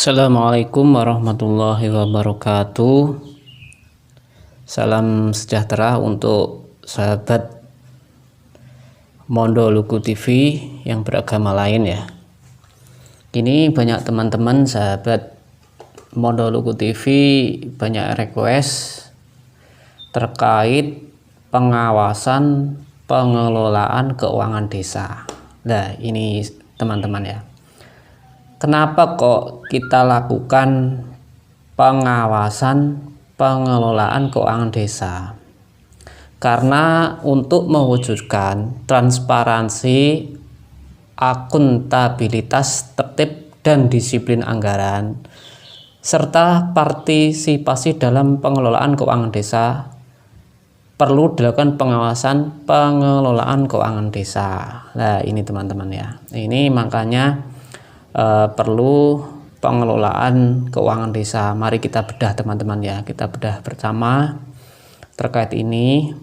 Assalamualaikum warahmatullahi wabarakatuh. Salam sejahtera untuk sahabat Mondo Luku TV yang beragama lain ya. Ini banyak teman-teman sahabat Mondo Luku TV banyak request terkait pengawasan pengelolaan keuangan desa. Nah, ini teman-teman ya. Kenapa kok kita lakukan pengawasan pengelolaan keuangan desa? Karena untuk mewujudkan transparansi, akuntabilitas, tertib dan disiplin anggaran, serta partisipasi dalam pengelolaan keuangan desa, perlu dilakukan pengawasan pengelolaan keuangan desa. Nah, ini teman-teman ya. Ini makanya perlu pengelolaan keuangan desa. Mari kita bedah teman-teman ya, kita bedah bersama terkait ini.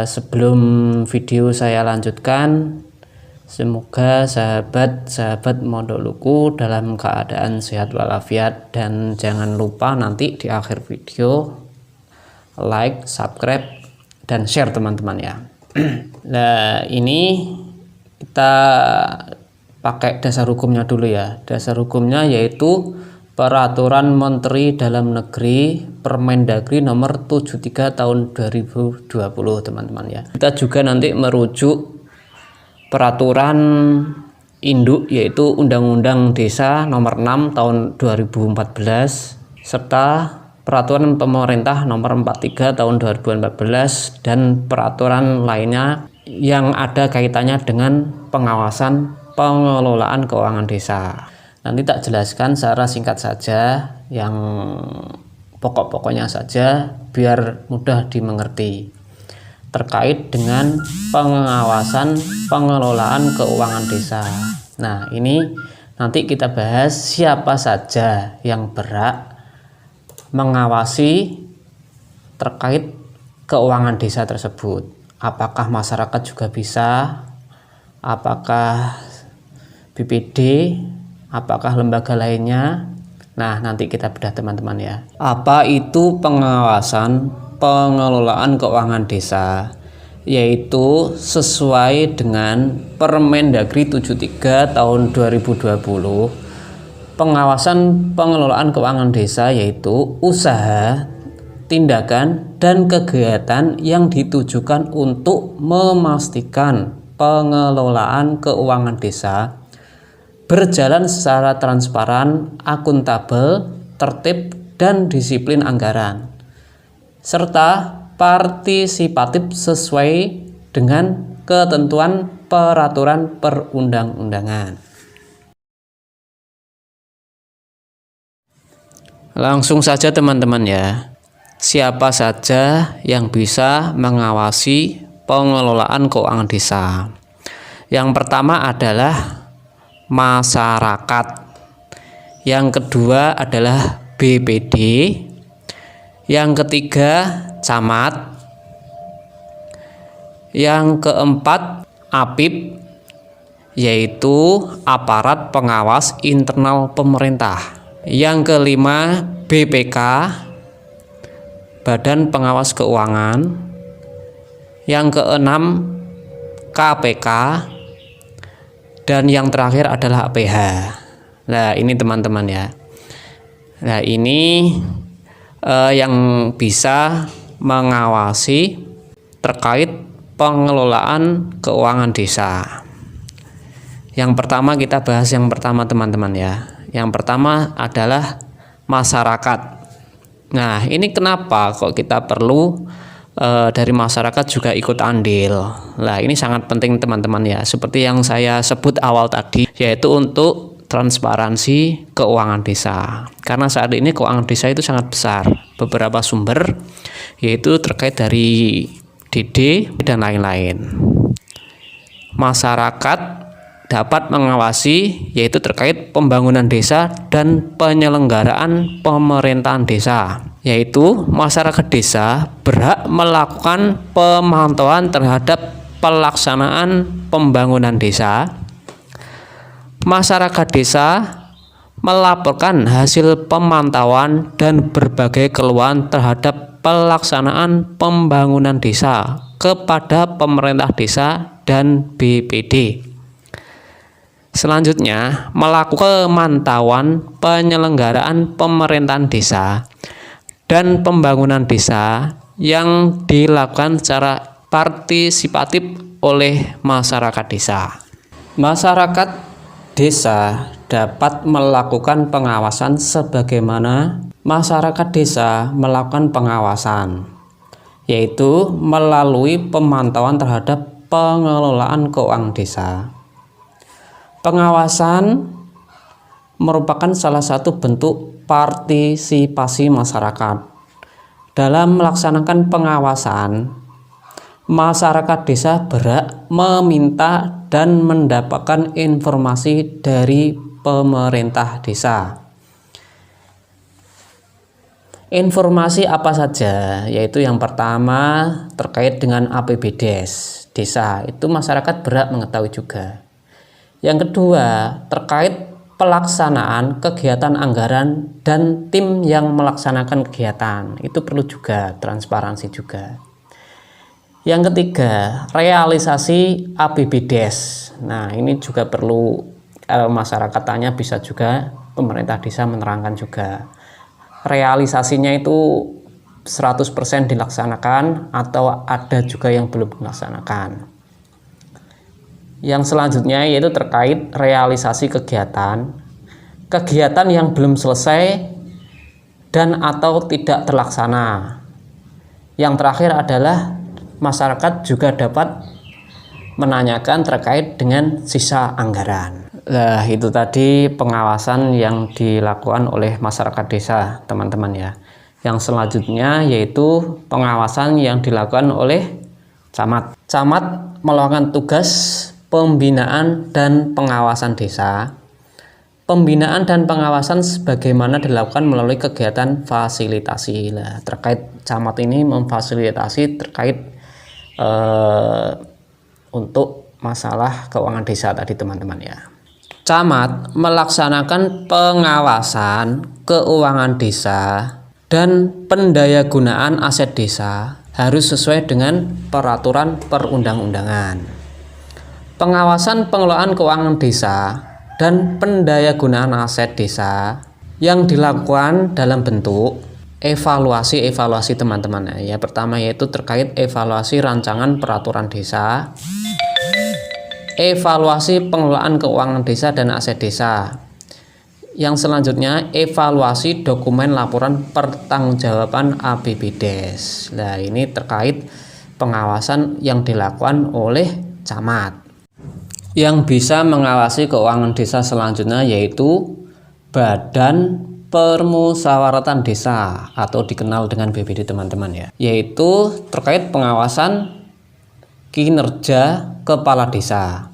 Sebelum video saya lanjutkan, semoga sahabat-sahabat Mondo Luku dalam keadaan sehat walafiat, dan jangan lupa nanti di akhir video like, subscribe, dan share teman-teman ya. Nah, ini kita pakai dasar hukumnya dulu ya. Dasar hukumnya yaitu Peraturan Menteri Dalam Negeri Permendagri nomor 73 tahun 2020 teman-teman ya. Kita juga nanti merujuk peraturan induk yaitu Undang-Undang Desa nomor 6 tahun 2014 serta Peraturan Pemerintah nomor 43 tahun 2014 dan peraturan lainnya yang ada kaitannya dengan pengawasan pengelolaan keuangan desa. Nanti tak jelaskan secara singkat saja, yang pokok-pokoknya saja biar mudah dimengerti terkait dengan pengawasan pengelolaan keuangan desa. Nah, ini nanti kita bahas siapa saja yang berhak mengawasi terkait keuangan desa tersebut. Apakah masyarakat juga bisa? Apakah BPD, apakah lembaga lainnya? Nah, nanti kita bedah teman-teman ya. Apa itu pengawasan pengelolaan keuangan desa? Yaitu sesuai dengan Permendagri 73 tahun 2020, pengawasan pengelolaan keuangan desa yaitu usaha, tindakan, dan kegiatan yang ditujukan untuk memastikan pengelolaan keuangan desa berjalan secara transparan, akuntabel, tertib, dan disiplin anggaran, serta partisipatif sesuai dengan ketentuan peraturan perundang-undangan. Langsung saja teman-teman ya. Siapa saja yang bisa mengawasi pengelolaan keuangan desa? Yang pertama adalah masyarakat, yang kedua adalah BPD, yang ketiga camat, yang keempat APIP yaitu aparat pengawas internal pemerintah, yang kelima BPK Badan Pengawas Keuangan, yang keenam KPK, dan yang terakhir adalah APH. Nah, ini teman-teman ya. Nah, ini yang bisa mengawasi terkait pengelolaan keuangan desa. Yang pertama kita bahas yang pertama teman-teman ya. Yang pertama adalah masyarakat. Nah, ini kenapa kok kita perlu dari masyarakat juga ikut andil. Nah, ini sangat penting teman-teman ya, seperti yang saya sebut awal tadi, yaitu untuk transparansi keuangan desa. Karena saat ini keuangan desa itu sangat besar, beberapa sumber yaitu terkait dari DD dan lain-lain. Masyarakat dapat mengawasi yaitu terkait pembangunan desa dan penyelenggaraan pemerintahan desa, yaitu masyarakat desa berhak melakukan pemantauan terhadap pelaksanaan pembangunan desa. Masyarakat desa melaporkan hasil pemantauan dan berbagai keluhan terhadap pelaksanaan pembangunan desa kepada pemerintah desa dan BPD. Selanjutnya, melakukan pemantauan penyelenggaraan pemerintahan desa dan pembangunan desa yang dilakukan secara partisipatif oleh masyarakat desa. Masyarakat desa dapat melakukan pengawasan sebagaimana masyarakat desa melakukan pengawasan, yaitu melalui pemantauan terhadap pengelolaan keuangan desa. Pengawasan merupakan salah satu bentuk partisipasi masyarakat. Dalam melaksanakan pengawasan, masyarakat desa berhak meminta dan mendapatkan informasi dari pemerintah desa. Informasi apa saja? Yaitu yang pertama terkait dengan APBDes desa, itu masyarakat berhak mengetahui juga. Yang kedua, terkait pelaksanaan kegiatan anggaran dan tim yang melaksanakan kegiatan, itu perlu juga transparansi juga. Yang ketiga, realisasi APBDes. Nah, ini juga perlu, masyarakat tanya bisa juga pemerintah desa menerangkan juga. Realisasinya itu 100% dilaksanakan atau ada juga yang belum dilaksanakan. Yang selanjutnya yaitu terkait realisasi kegiatan yang belum selesai dan atau tidak terlaksana. Yang terakhir adalah masyarakat juga dapat menanyakan terkait dengan sisa anggaran. Nah, itu tadi pengawasan yang dilakukan oleh masyarakat desa, teman-teman ya. Yang selanjutnya yaitu pengawasan yang dilakukan oleh camat. Camat melakukan tugas pembinaan dan pengawasan desa. Pembinaan dan pengawasan sebagaimana dilakukan melalui kegiatan fasilitasi. Nah, terkait camat ini memfasilitasi terkait untuk masalah keuangan desa tadi, teman-teman ya. Camat melaksanakan pengawasan keuangan desa dan pendayagunaan aset desa harus sesuai dengan peraturan perundang-undangan. Pengawasan pengelolaan keuangan desa dan pendayagunaan aset desa yang dilakukan dalam bentuk evaluasi teman-teman ya. Pertama yaitu terkait evaluasi rancangan peraturan desa, evaluasi pengelolaan keuangan desa dan aset desa. Yang selanjutnya evaluasi dokumen laporan pertanggungjawaban APBDes. Nah, ini terkait pengawasan yang dilakukan oleh camat. Yang bisa mengawasi keuangan desa selanjutnya yaitu Badan Permusyawaratan Desa atau dikenal dengan BPD, teman-teman ya. Yaitu terkait pengawasan kinerja kepala desa.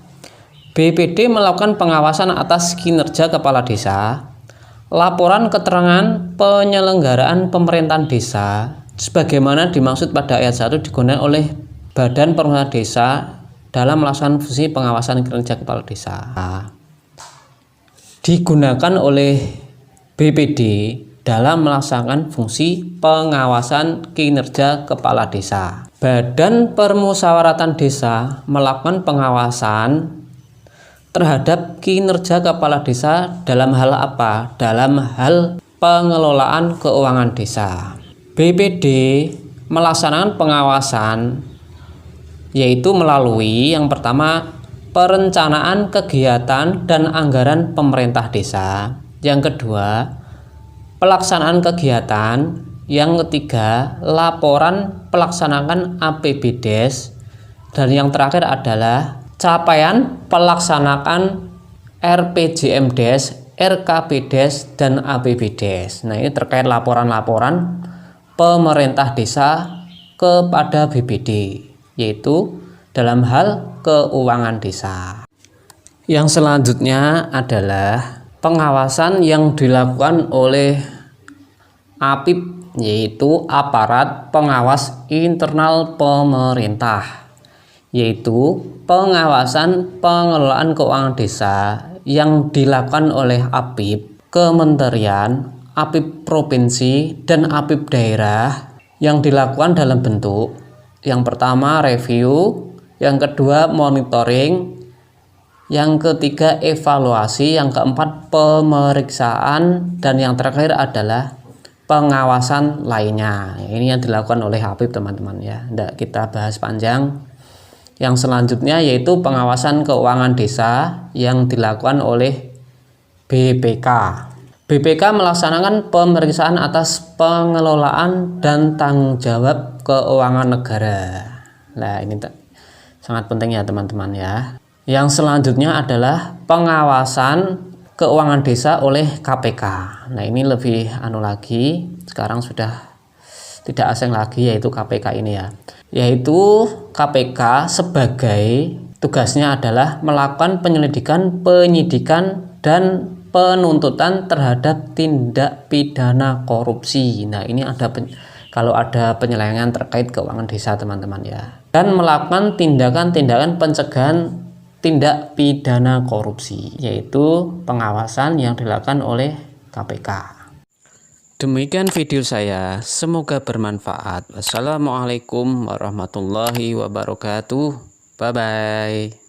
BPD melakukan pengawasan atas kinerja kepala desa, laporan keterangan penyelenggaraan pemerintahan desa sebagaimana dimaksud pada ayat 1 digunakan oleh Badan Permusyawaratan Desa dalam melaksanakan fungsi pengawasan kinerja kepala desa. Digunakan oleh BPD dalam melaksanakan fungsi pengawasan kinerja kepala desa. Badan Permusyawaratan Desa melakukan pengawasan terhadap kinerja kepala desa dalam hal apa? Dalam hal pengelolaan keuangan desa. BPD melaksanakan pengawasan yaitu melalui yang pertama perencanaan kegiatan dan anggaran pemerintah desa, yang kedua pelaksanaan kegiatan, yang ketiga laporan pelaksanaan APBDes, dan yang terakhir adalah capaian pelaksanaan RPJMDes, RKPDes, dan APBDes. Nah, ini terkait laporan-laporan pemerintah desa kepada BPD, yaitu dalam hal keuangan desa. Yang selanjutnya adalah pengawasan yang dilakukan oleh APIP, yaitu aparat pengawas internal pemerintah, yaitu pengawasan pengelolaan keuangan desa yang dilakukan oleh APIP kementerian, APIP provinsi, dan APIP daerah yang dilakukan dalam bentuk yang pertama review, yang kedua monitoring, yang ketiga evaluasi, yang keempat pemeriksaan, dan yang terakhir adalah pengawasan lainnya. Ini yang dilakukan oleh APIP teman-teman ya. Tidak kita bahas panjang. Yang selanjutnya yaitu pengawasan keuangan desa yang dilakukan oleh BPK. BPK melaksanakan pemeriksaan atas pengelolaan dan tanggung jawab keuangan negara. Nah, ini sangat penting ya teman-teman ya. Yang selanjutnya adalah pengawasan keuangan desa oleh KPK. Nah, ini lebih lagi, sekarang sudah tidak asing lagi yaitu KPK ini ya. Yaitu KPK sebagai tugasnya adalah melakukan penyelidikan, penyidikan, dan penuntutan terhadap tindak pidana korupsi. Nah, ini kalau ada penyelewengan terkait keuangan desa teman-teman ya. Dan melakukan tindakan-tindakan pencegahan tindak pidana korupsi, yaitu pengawasan yang dilakukan oleh KPK. Demikian video saya, semoga bermanfaat. Wassalamualaikum warahmatullahi wabarakatuh. Bye bye.